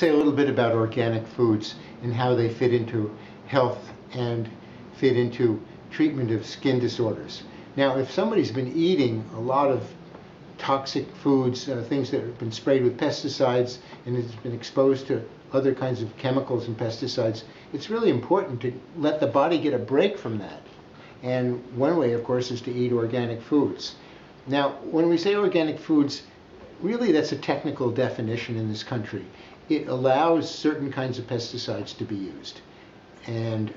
say a little bit about organic foods and how they fit into health and fit into treatment of skin disorders. Now, if somebody's been eating a lot of toxic foods, things that have been sprayed with pesticides, and has been exposed to other kinds of chemicals and pesticides, it's really important to let the body get a break from that. And one way, of course, is to eat organic foods. Now, when we say organic foods, really that's a technical definition in this country. It allows certain kinds of pesticides to be used. And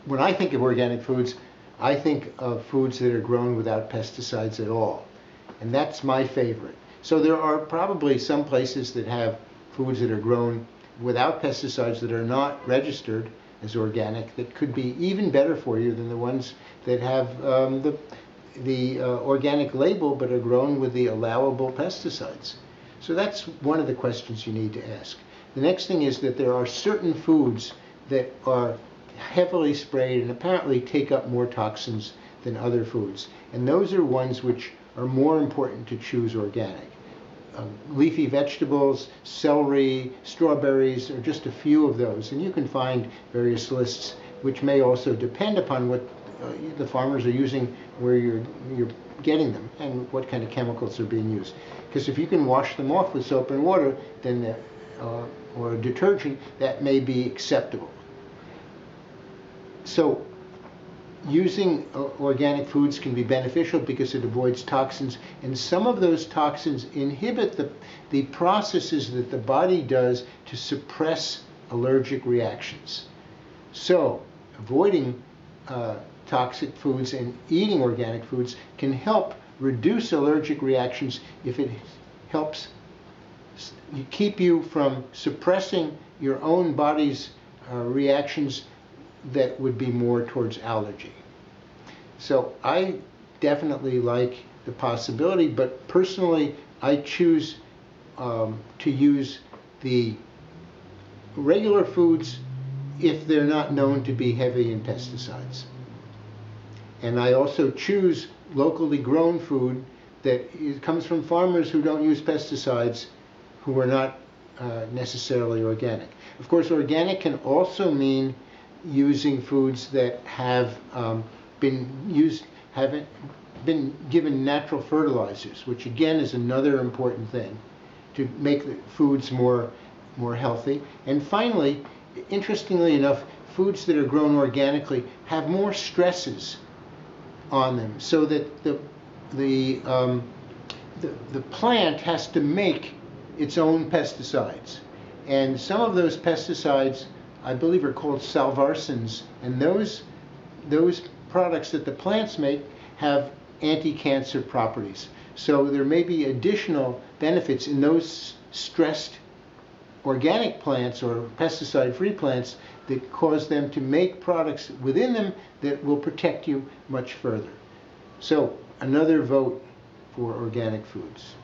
when I think of organic foods, I think of foods that are grown without pesticides at all. And that's my favorite. So there are probably some places that have foods that are grown without pesticides that are not registered as organic that could be even better for you than the ones that have the organic label but are grown with the allowable pesticides. So that's one of the questions you need to ask. The next thing is that there are certain foods that are heavily sprayed and apparently take up more toxins than other foods. And those are ones which are more important to choose organic. Leafy vegetables, celery, strawberries are just a few of those. And you can find various lists which may also depend upon what the farmers are using, where you're getting them, and what kind of chemicals are being used. Because if you can wash them off with soap and water, then or detergent, that may be acceptable. So using organic foods can be beneficial because it avoids toxins, and some of those toxins inhibit the processes that the body does to suppress allergic reactions. So avoiding toxic foods and eating organic foods can help reduce allergic reactions if it helps keep you from suppressing your own body's reactions that would be more towards allergy. So I definitely like the possibility, but personally I choose to use the regular foods if they're not known to be heavy in pesticides. And I also choose locally grown food that comes from farmers who don't use pesticides, who are not necessarily organic. Of course, organic can also mean using foods that have haven't been given natural fertilizers, which again is another important thing to make the foods more healthy. And finally, interestingly enough, foods that are grown organically have more stresses on them, so that the plant has to make its own pesticides. And some of those pesticides, I believe, are called salvarsins, and those products that the plants make have anti-cancer properties. So there may be additional benefits in those stressed organic plants or pesticide-free plants that cause them to make products within them that will protect you much further. So another vote for organic foods.